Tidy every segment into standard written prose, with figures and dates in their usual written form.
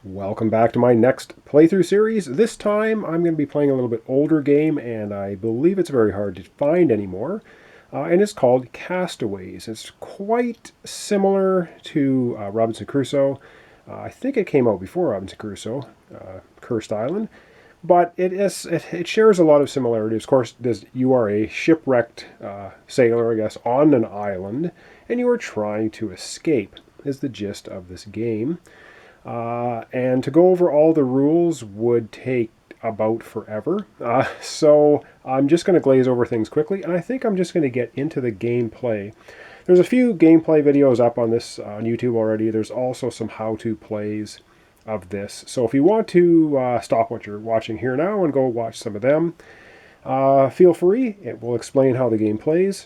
Welcome back to my next playthrough series. This time I'm going to be playing a little bit older game, and I believe it's very hard to find anymore. And it's called Castaways. It's quite similar to Robinson Crusoe. I think it came out before Robinson Crusoe, Cursed Island. But it shares a lot of similarities. Of course, you are a shipwrecked sailor, I guess, on an island, and you are trying to escape, is the gist of this game. And to go over all the rules would take about forever. So I'm just going to glaze over things quickly, and I think I'm just going to get into the gameplay. There's a few gameplay videos up on this on YouTube already. There's also some how-to plays of this. So if you want to stop what you're watching here now and go watch some of them, feel free. It will explain how the game plays.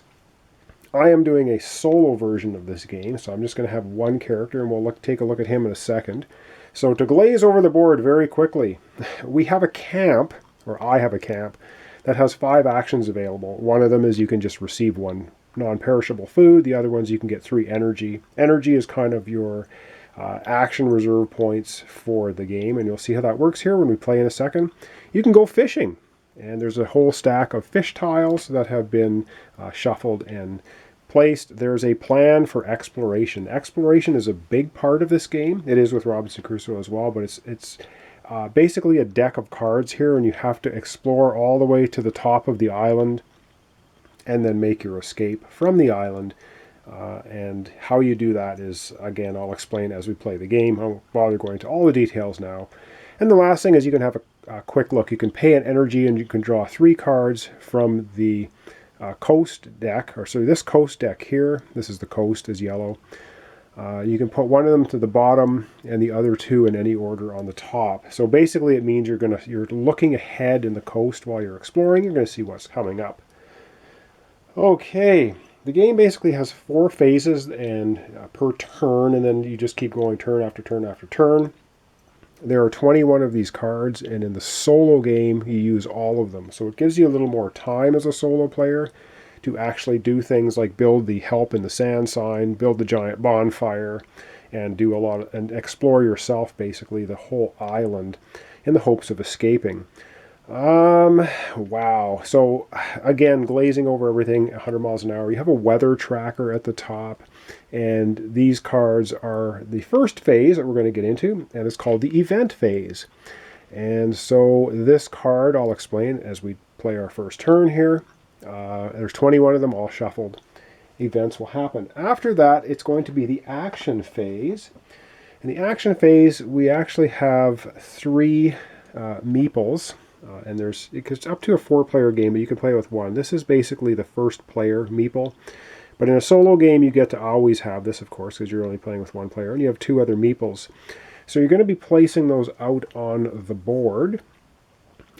I am doing a solo version of this game, so I'm just going to have one character, and we'll take a look at him in a second. So to glaze over the board very quickly, we have a camp, or I have a camp, that has 5 actions available. One of them is you can just receive 1 non-perishable food. The other ones you can get 3 energy. Energy is kind of your action reserve points for the game, and you'll see how that works here when we play in a second. You can go fishing. And there's a whole stack of fish tiles that have been shuffled and placed. There's a plan for exploration. Exploration is a big part of this game. It is with Robinson Crusoe as well, but it's basically a deck of cards here, and you have to explore all the way to the top of the island and then make your escape from the island. And how you do that is, again, I'll explain as we play the game. I won't bother going into all the details now. And the last thing is you can have a quick look. You can pay an energy and you can draw 3 cards from the coast deck. Or so this coast deck here, this is the coast, is yellow. You can put one of them to the bottom and the other 2 in any order on the top. So basically it means you're looking ahead in the coast while you're exploring. You're going to see what's coming up. Okay, the game basically has 4 phases and per turn, and then you just keep going turn after turn after turn. There are 21 of these cards, and in the solo game, you use all of them. So it gives you a little more time as a solo player to actually do things like build the help in the sand sign, build the giant bonfire, and do a lot and explore yourself, basically, the whole island in the hopes of escaping. Wow. So again, glazing over everything 100 miles an hour. You have a weather tracker at the top, and these cards are the first phase that we're going to get into, and it's called the event phase. And so this card I'll explain as we play our first turn here. There's 21 of them all shuffled. Events will happen. After that, it's going to be the action phase. In the action phase, we actually have 3 meeples. And it's up to a 4-player game, but you can play with 1. This is basically the first player meeple. But in a solo game, you get to always have this, of course, because you're only playing with 1 player, and you have 2 other meeples. So you're going to be placing those out on the board.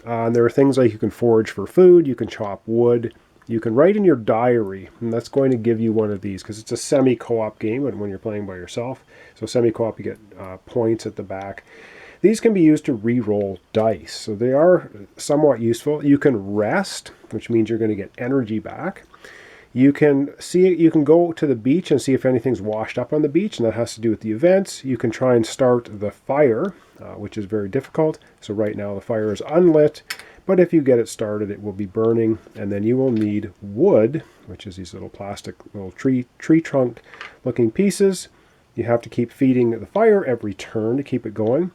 And there are things like you can forage for food, you can chop wood, you can write in your diary, and that's going to give you one of these, because it's a semi-co-op game when you're playing by yourself. So semi-co-op, you get points at the back. These can be used to re-roll dice, so they are somewhat useful. You can rest, which means you're going to get energy back. You can go to the beach and see if anything's washed up on the beach, and that has to do with the events. You can try and start the fire, which is very difficult. So right now the fire is unlit, but if you get it started, it will be burning, and then you will need wood, which is these little plastic little tree trunk looking pieces. You have to keep feeding the fire every turn to keep it going.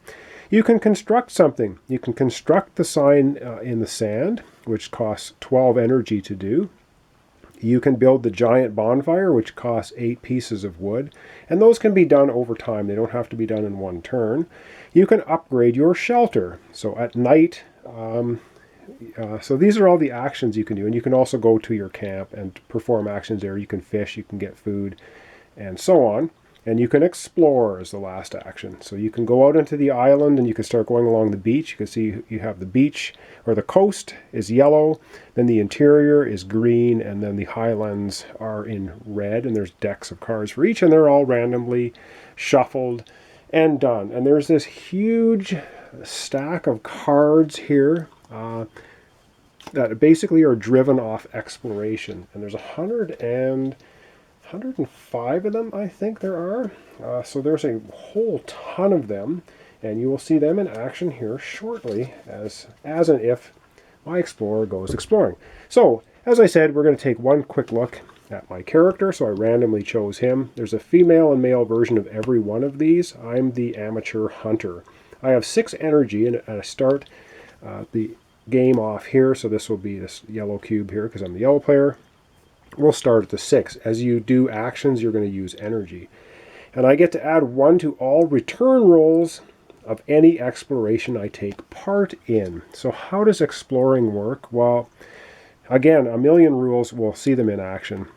You can construct something. You can construct the sign in the sand, which costs 12 energy to do. You can build the giant bonfire, which costs 8 pieces of wood. And those can be done over time. They don't have to be done in 1 turn. You can upgrade your shelter. So at night, so these are all the actions you can do. And you can also go to your camp and perform actions there. You can fish, you can get food, and so on. And you can explore as the last action. So you can go out into the island and you can start going along the beach. You can see you have the beach, or the coast is yellow, then the interior is green, and then the highlands are in red. And there's decks of cards for each, and they're all randomly shuffled and done. And there's this huge stack of cards here that basically are driven off exploration. And there's 105 of them, I think there are. So there's a whole ton of them. And you will see them in action here shortly as and if my explorer goes exploring. So, as I said, we're going to take one quick look at my character. So I randomly chose him. There's a female and male version of every one of these. I'm the amateur hunter. I have 6 energy, and I start the game off here. So this will be this yellow cube here because I'm the yellow player. We'll start at the 6. As you do actions, you're going to use energy. And I get to add 1 to all return rolls of any exploration I take part in. So how does exploring work? Well, again, a million rules, we'll see them in action.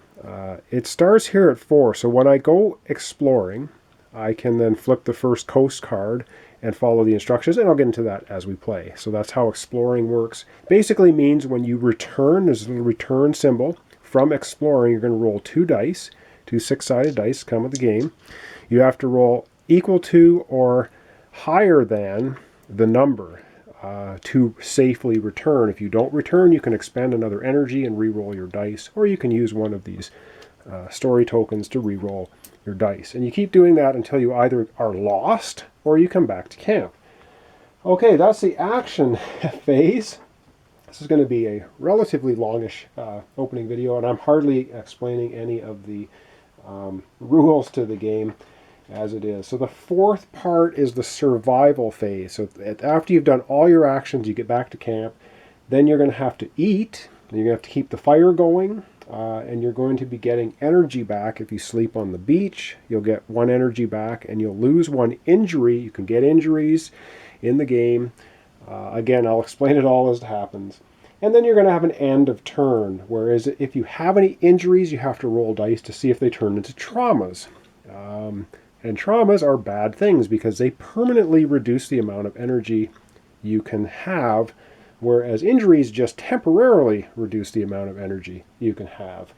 It starts here at 4, so when I go exploring, I can then flip the first coast card and follow the instructions, and I'll get into that as we play. So that's how exploring works. Basically means when you return, there's a little return symbol. From exploring, you're going to roll 2 dice, 2 6-sided dice come with the game. You have to roll equal to or higher than the number to safely return. If you don't return, you can expend another energy and re-roll your dice, or you can use one of these story tokens to re-roll your dice. And you keep doing that until you either are lost or you come back to camp. Okay, that's the action phase. This is going to be a relatively longish opening video, and I'm hardly explaining any of the rules to the game as it is. So the 4th part is the survival phase. So after you've done all your actions, you get back to camp. Then you're going to have to eat. You're going to have to keep the fire going. And you're going to be getting energy back if you sleep on the beach. You'll get 1 energy back, and you'll lose 1 injury. You can get injuries in the game. Again, I'll explain it all as it happens. And then you're going to have an end of turn. Whereas if you have any injuries, you have to roll dice to see if they turn into traumas. And traumas are bad things because they permanently reduce the amount of energy you can have, whereas injuries just temporarily reduce the amount of energy you can have.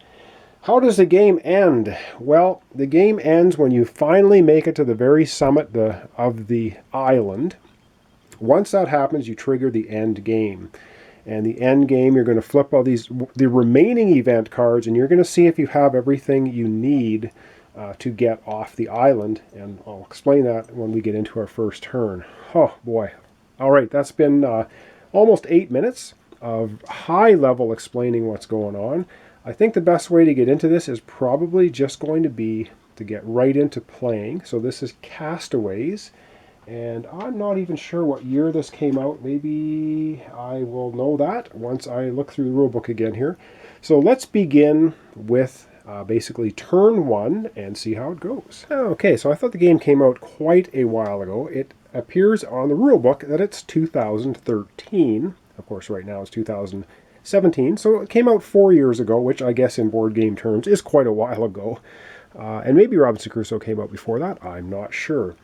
How does the game end? Well, the game ends when you finally make it to the very summit of the island. Once that happens, you trigger the end game. And the end game, you're going to flip all the remaining event cards, and you're going to see if you have everything you need to get off the island, and I'll explain that when we get into our first turn. Oh boy. All right, that's been almost 8 minutes of high level explaining what's going on. I think the best way to get into this is probably just going to be to get right into playing. So this is Castaways, and I'm not even sure what year this came out. Maybe I will know that once I look through the rulebook again here. So let's begin with basically turn 1 and see how it goes. Okay, so I thought the game came out quite a while ago. It appears on the rulebook that it's 2013. Of course, right now it's 2017, so it came out 4 years ago, which I guess in board game terms is quite a while ago. And maybe Robinson Crusoe came out before that, I'm not sure.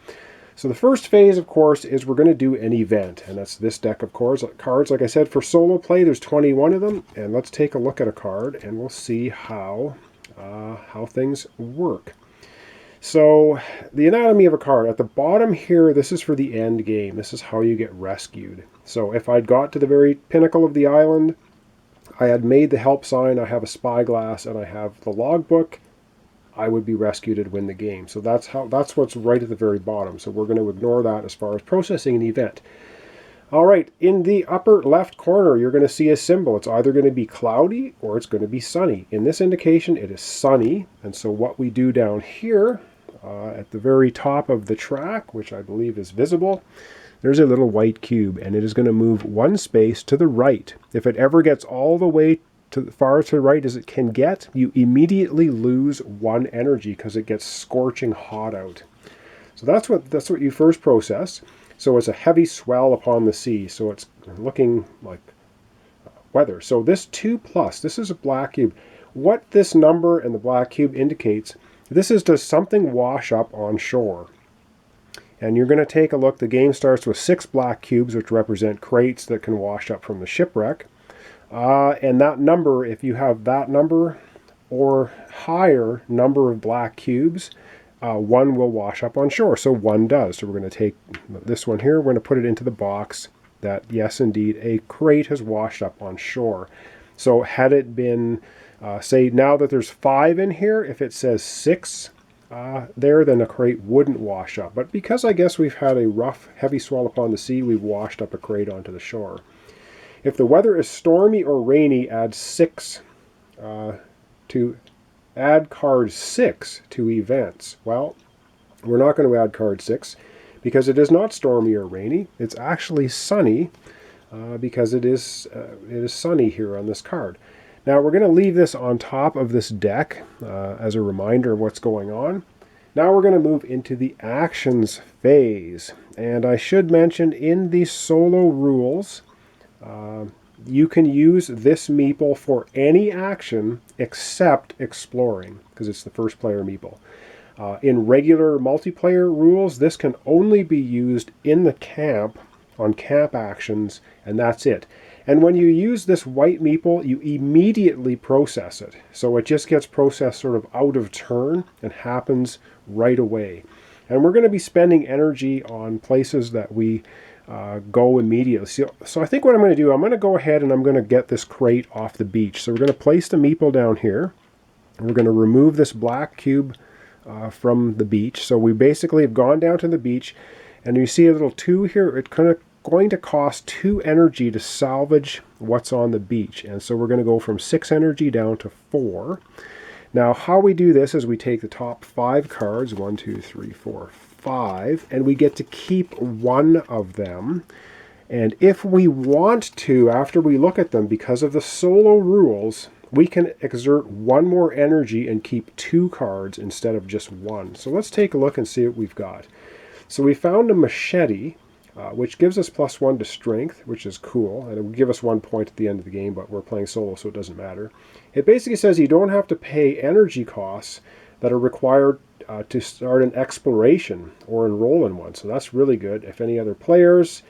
So the first phase, of course, is we're going to do an event, and that's this deck of cards. Like I said, for solo play, there's 21 of them, and let's take a look at a card, and we'll see how things work. So the anatomy of a card. At the bottom here, this is for the end game. This is how you get rescued. So if I'd got to the very pinnacle of the island, I had made the help sign, I have a spyglass, and I have the logbook, I would be rescued and win the game. So that's what's right at the very bottom. So we're going to ignore that as far as processing an event. All right, in the upper left corner, you're going to see a symbol. It's either going to be cloudy or it's going to be sunny. In this indication, it is sunny. And so what we do down here at the very top of the track, which I believe is visible, there's a little white cube, and it is going to move 1 space to the right. If it ever gets all the way to far to the right as it can get, you immediately lose 1 energy because it gets scorching hot out. So that's what you first process. So it's a heavy swell upon the sea, so it's looking like weather. So this 2+, this is a black cube. What this number and the black cube indicates, this is does something wash up on shore. And you're going to take a look. The game starts with 6 black cubes, which represent crates that can wash up from the shipwreck. And that number, if you have that number or higher number of black cubes, 1 will wash up on shore. So 1 does. So we're going to take this one here. We're going to put it into the box that, yes, indeed, a crate has washed up on shore. So had it been, say, now that there's 5 in here, if it says 6 there, then a crate wouldn't wash up. But because I guess we've had a rough, heavy swell upon the sea, we've washed up a crate onto the shore. If the weather is stormy or rainy, add 6 to add card 6 to events. Well, we're not going to add card 6 because it is not stormy or rainy. It's actually sunny because it is sunny here on this card. Now we're going to leave this on top of this deck as a reminder of what's going on. Now we're going to move into the actions phase. And I should mention in the solo rules, you can use this meeple for any action except exploring, because it's the first player meeple. In regular multiplayer rules, this can only be used in the camp on camp actions, and that's it. And when you use this white meeple, you immediately process it. So it just gets processed sort of out of turn and happens right away. And we're going to be spending energy on places that we go immediately. So I think what I'm going to do, I'm going to go ahead and I'm going to get this crate off the beach. So we're going to place the meeple down here. We're going to remove this black cube from the beach. So we basically have gone down to the beach, and you see a little 2 here. It's going to cost 2 energy to salvage what's on the beach. And so we're going to go from 6 energy down to 4. Now how we do this is we take the top 5 cards, 1, 2, 3, 4, 5, and we get to keep 1 of them. And if we want to, after we look at them, because of the solo rules, we can exert 1 more energy and keep 2 cards instead of just 1. So let's take a look and see what we've got. So we found a machete, which gives us +1 to strength, which is cool. And it will give us 1 point at the end of the game, but we're playing solo, so it doesn't matter. It basically says you don't have to pay energy costs that are required to start an exploration or enroll in one. So that's really good. If any other players,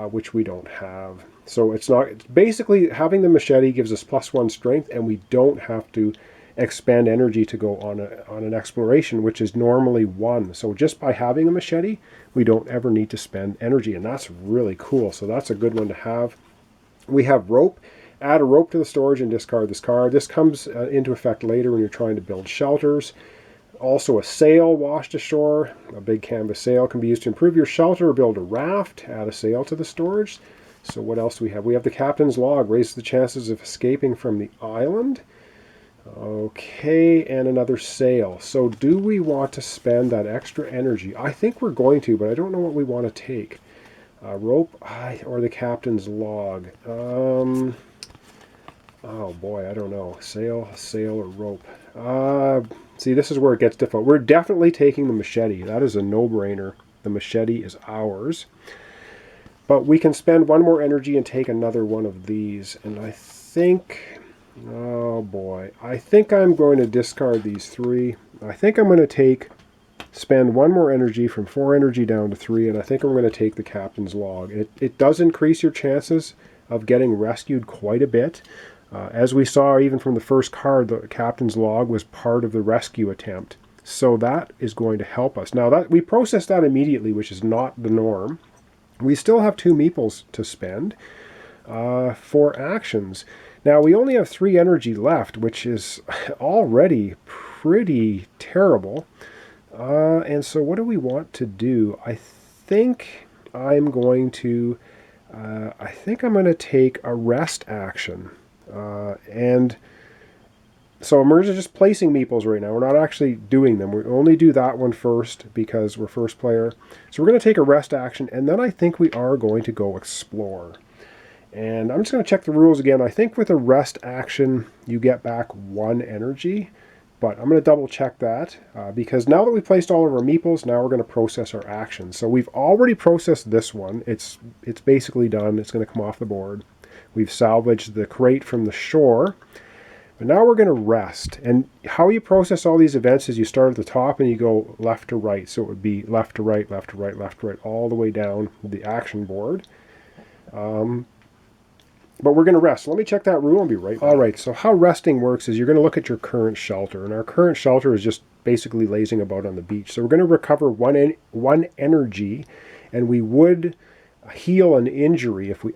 which we don't have. So it's basically having the machete gives us +1 strength, and we don't have to expend energy to go on an exploration, which is normally 1. So just by having a machete, we don't ever need to spend energy, and that's really cool. So that's a good one to have. We have rope. Add a rope to the storage and discard this card. This comes into effect later when you're trying to build shelters. Also a sail washed ashore. A big canvas sail can be used to improve your shelter or build a raft. Add a sail to the storage. So what else do we have? We have the captain's log. Raises the chances of escaping from the island. Okay, and another sail. So do we want to spend that extra energy? I think we're going to, but I don't know what we want to take. Rope or the captain's log. Oh boy, I don't know. Sail, or rope. See, this is where it gets difficult. We're definitely taking the machete. That is a no-brainer. The machete is ours. But we can spend 1 more energy and take another one of these. And I think, oh boy, I think I'm going to discard these 3. I think I'm going to spend 1 more energy from 4 energy down to 3, and I think I'm going to take the captain's log. It does increase your chances of getting rescued quite a bit. As we saw even from the first card, the captain's log was part of the rescue attempt. So that is going to help us. Now that we process that immediately, which is not the norm. We still have 2 meeples to spend for actions. Now we only have 3 energy left, which is already pretty terrible. And so what do we want to do? I think I'm going to take a rest action. And so we're just placing meeples right now. We're not actually doing them. We only do that one first because we're first player. So we're going to take a rest action, and then I think we are going to go explore. And I'm just going to check the rules again. I think with a rest action, you get back 1 energy. But I'm going to double check that because now that we've placed all of our meeples, now we're going to process our actions. So we've already processed this one. It's basically done. It's going to come off the board. We've salvaged the crate from the shore. But now we're going to rest. And how you process all these events is you start at the top and you go left to right. So it would be left to right, left to right, left to right, all the way down the action board. But we're going to rest. So let me check that rule and be right back. All right, so how resting works is you're going to look at your current shelter. And our current shelter is just basically lazing about on the beach. So we're going to recover one energy, and we would heal an injury if we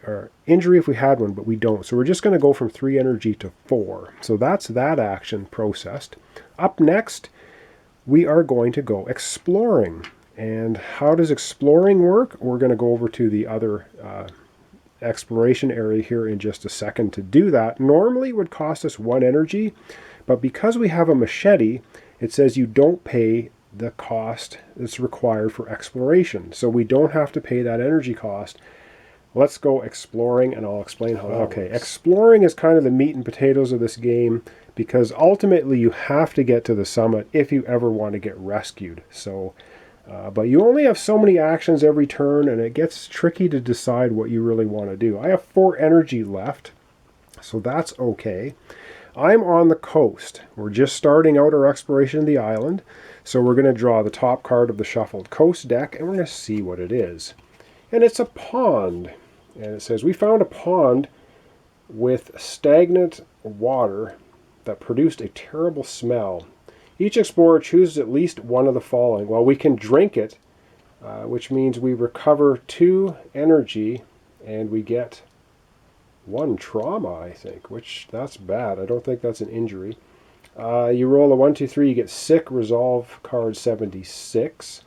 had one, but we don't. So we're just going to go from 3 energy to 4. So that's that action processed. Up next, we are going to go exploring. And how does exploring work? We're going to go over to the other exploration area here in just a second to do that. Normally it would cost us 1 energy, but because we have a machete, it says you don't pay the cost that's required for exploration. So we don't have to pay that energy cost. Let's go exploring, and I'll explain how that works. Okay, exploring is kind of the meat and potatoes of this game, because ultimately you have to get to the summit if you ever want to get rescued. So, but you only have so many actions every turn, and it gets tricky to decide what you really want to do. I have 4 energy left, so that's okay. I'm on the coast. We're just starting out our exploration of the island, so we're going to draw the top card of the shuffled coast deck, and we're going to see what it is. And it's a pond. And it says, we found a pond with stagnant water that produced a terrible smell. Each explorer chooses at least one of the following. Well, we can drink it, which means we recover 2 energy, and we get 1 trauma, I think, which that's bad. I don't think that's an injury. You roll a 1, 2, 3, you get sick, resolve card 76.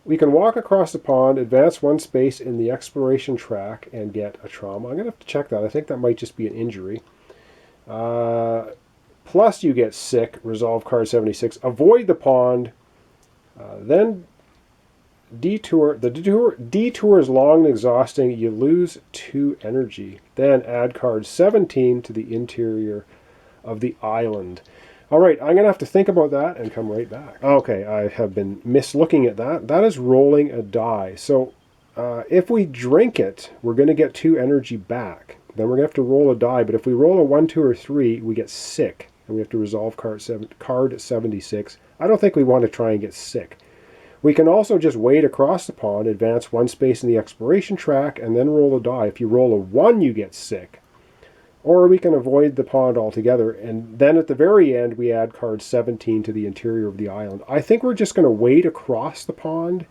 We can walk across the pond, advance 1 space in the exploration track, and get a trauma. I'm going to have to check that. I think that might just be an injury. Plus you get sick, resolve card 76. Avoid the pond, then detour. The detour is long and exhausting. You lose 2 energy. Then add card 17 to the interior of the island. All right, I'm going to have to think about that and come right back. Okay, I have been mislooking at that. That is rolling a die. So if we drink it, we're going to get 2 energy back. Then we're going to have to roll a die. But if we roll a 1, 2, or 3, we get sick. And we have to resolve card 76. I don't think we want to try and get sick. We can also just wade across the pond, advance 1 space in the exploration track, and then roll a die. If you roll a 1, you get sick. Or we can avoid the pond altogether, and then at the very end we add card 17 to the interior of the island. I think we're just going to wade across the pond.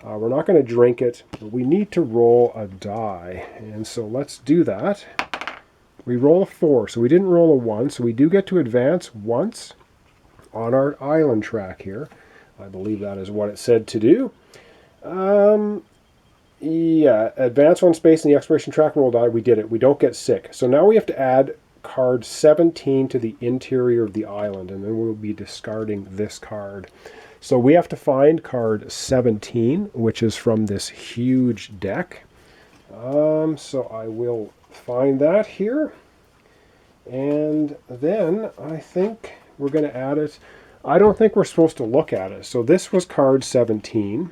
We're not going to drink it. We need to roll a die, and so let's do that. We roll a 4, so we didn't roll a 1, so we do get to advance once on our island track here. I believe that is what it said to do. Yeah, advance 1 space in the exploration track, roll die. We did it. We don't get sick. So now we have to add card 17 to the interior of the island, and then we'll be discarding this card. So we have to find card 17, which is from this huge deck. So I will find that here. And then I think we're going to add it. I don't think we're supposed to look at it. So this was card 17.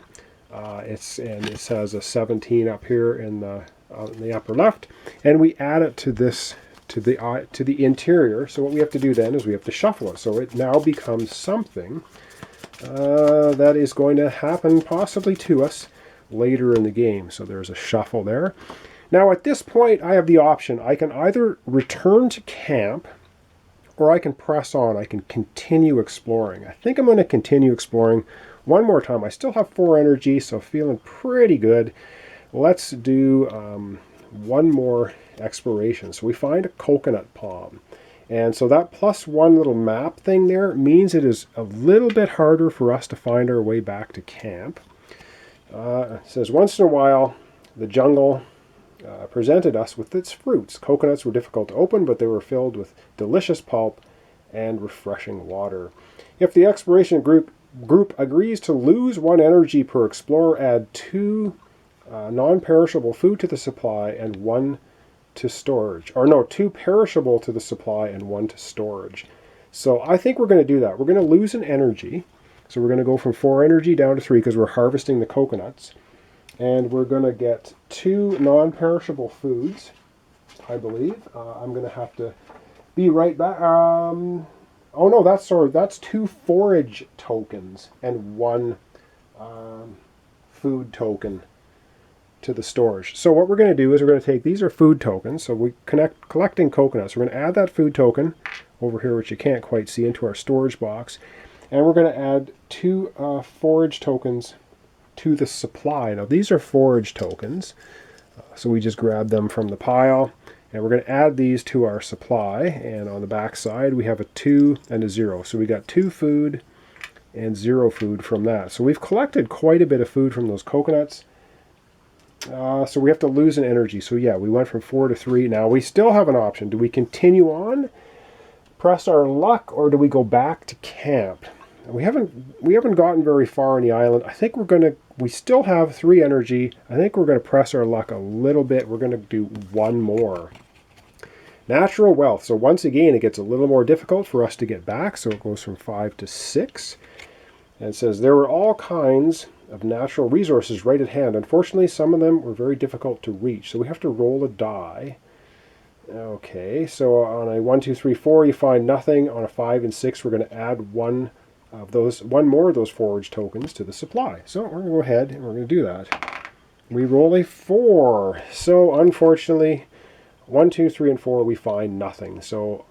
It has a 17 up here in the upper left, and we add it to this to the interior. So what we have to do then is we have to shuffle it. So it now becomes something that is going to happen possibly to us later in the game. So there's a shuffle there. Now at this point I have the option. I can either return to camp, or I can press on. I can continue exploring. I think I'm going to continue exploring one more time. I still have 4 energy, so feeling pretty good. Let's do 1 more exploration. So we find a coconut palm. And so that +1 little map thing there means it is a little bit harder for us to find our way back to camp. It says, once in a while, the jungle presented us with its fruits. Coconuts were difficult to open, but they were filled with delicious pulp and refreshing water. If the exploration group agrees to lose 1 energy per explorer, add 2 non-perishable food to the supply and 1 to storage. Or no, 2 perishable to the supply and 1 to storage. So I think we're going to do that. We're going to lose an energy. So we're going to go from 4 energy down to 3 because we're harvesting the coconuts. And we're going to get 2 non-perishable foods, I believe. I'm going to have to be right back. Oh no, that's 2 forage tokens and 1 food token to the storage. So what we're going to do is we're going to take, these are food tokens, so we collecting coconuts. We're going to add that food token over here, which you can't quite see, into our storage box. And we're going to add 2 forage tokens to the supply. Now these are forage tokens, so we just grab them from the pile. And we're going to add these to our supply, and on the back side we have a 2 and a 0. So we got 2 food and 0 food from that. So we've collected quite a bit of food from those coconuts. So we have to lose an energy. So yeah, we went from 4 to 3. Now we still have an option. Do we continue on, press our luck, or do we go back to camp? We haven't gotten very far on the island. I think we still have 3 energy. I think we're gonna press our luck a little bit. We're gonna do one more. Natural wealth. So once again, it gets a little more difficult for us to get back. So it goes from 5 to 6. And it says there were all kinds of natural resources right at hand. Unfortunately, some of them were very difficult to reach. So we have to roll a die. Okay, so on a 1, 2, 3, 4, you find nothing. On a 5 and 6, we're going to add one more of those forage tokens to the supply. So we're going to go ahead and we're going to do that. We roll a 4. So unfortunately, 1, 2, 3, and 4, we find nothing. So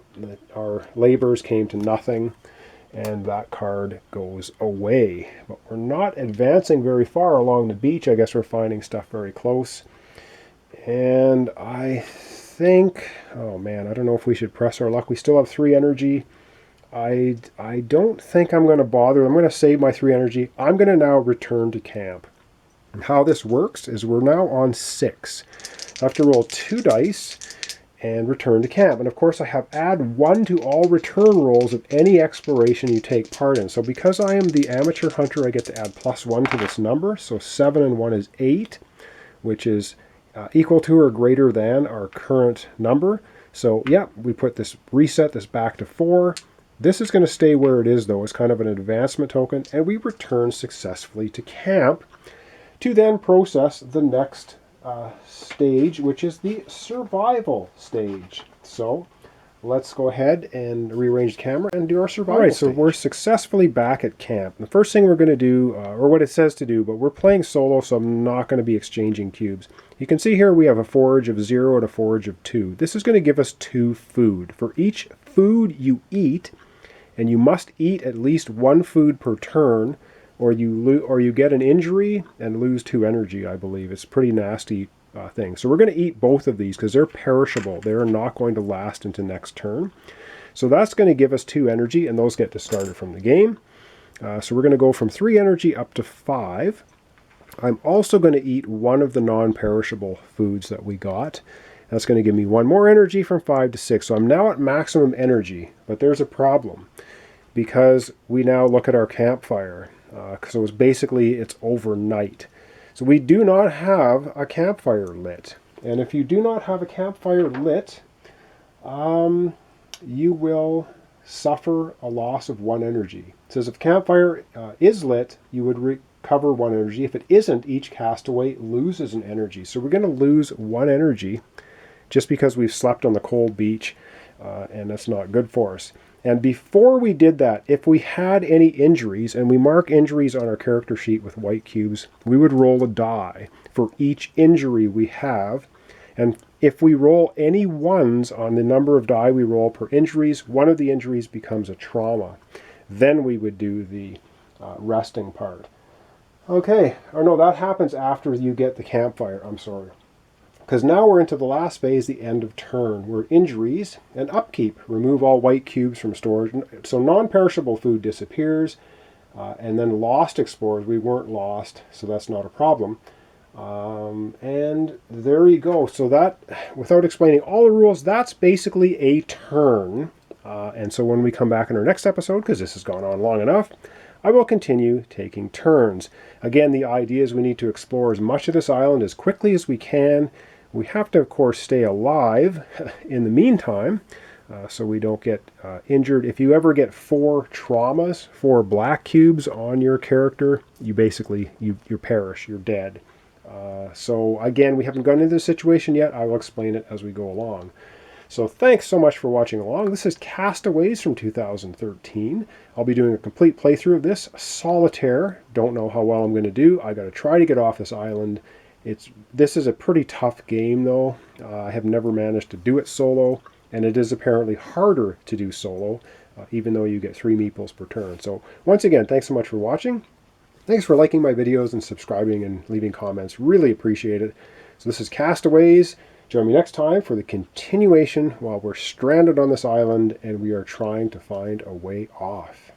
our labors came to nothing, and that card goes away. But we're not advancing very far along the beach. I guess we're finding stuff very close. And I think, oh man, I don't know if we should press our luck. We still have 3 energy. I don't think I'm going to bother. I'm going to save my 3 energy. I'm going to now return to camp. And how this works is we're now on 6. I have to roll 2 dice and return to camp. And of course I have add 1 to all return rolls of any exploration you take part in. So because I am the amateur hunter, I get to add +1 to this number. So 7 and 1 is 8, which is equal to or greater than our current number. So yeah, we reset this back to 4. This is going to stay where it is though. It's kind of an advancement token, and we return successfully to camp to then process the next stage, which is the survival stage. So let's go ahead and rearrange the camera and do our survival stage. So we're successfully back at camp. The first thing we're going to do, or what it says to do, but we're playing solo, so I'm not going to be exchanging cubes. You can see here we have a forage of 0 and a forage of 2. This is going to give us 2 food. For each food you eat, and you must eat at least 1 food per turn, or you get an injury and lose 2 energy, I believe. It's a pretty nasty thing. So we're going to eat both of these because they're perishable. They're not going to last into next turn. So that's going to give us 2 energy, and those get discarded from the game. So we're going to go from 3 energy up to 5. I'm also going to eat 1 of the non-perishable foods that we got. That's going to give me 1 more energy from 5 to 6. So I'm now at maximum energy, but there's a problem because we now look at our campfire. So it's overnight. So we do not have a campfire lit. And if you do not have a campfire lit, you will suffer a loss of 1 energy. It says if campfire is lit, you would recover 1 energy. If it isn't, each castaway loses an energy. So we're going to lose 1 energy just because we've slept on the cold beach, and that's not good for us. And before we did that, if we had any injuries, and we mark injuries on our character sheet with white cubes, we would roll a die for each injury we have. And if we roll any 1s on the number of die we roll per injuries, 1 of the injuries becomes a trauma. Then we would do the resting part. Okay, or no, that happens after you get the campfire, I'm sorry. Because now we're into the last phase, the end of turn, where injuries and upkeep. Remove all white cubes from storage. So non-perishable food disappears. And then lost explorers. We weren't lost, so that's not a problem. And there you go. So that, without explaining all the rules, that's basically a turn. And so when we come back in our next episode, because this has gone on long enough, I will continue taking turns. Again, the idea is we need to explore as much of this island as quickly as we can. We have to, of course, stay alive in the meantime, so we don't get injured. If you ever get 4 traumas, 4 black cubes on your character, you basically, you perish, you're dead. So again, we haven't gone into this situation yet. I will explain it as we go along. So thanks so much for watching along. This is Castaways from 2013. I'll be doing a complete playthrough of this. Solitaire. Don't know how well I'm going to do. I got to try to get off this island. This is a pretty tough game though. I have never managed to do it solo, and it is apparently harder to do solo, even though you get 3 meeples per turn. So once again, thanks so much for watching. Thanks for liking my videos and subscribing and leaving comments. Really appreciate it. So this is Castaways. Join me next time for the continuation while we're stranded on this island and we are trying to find a way off.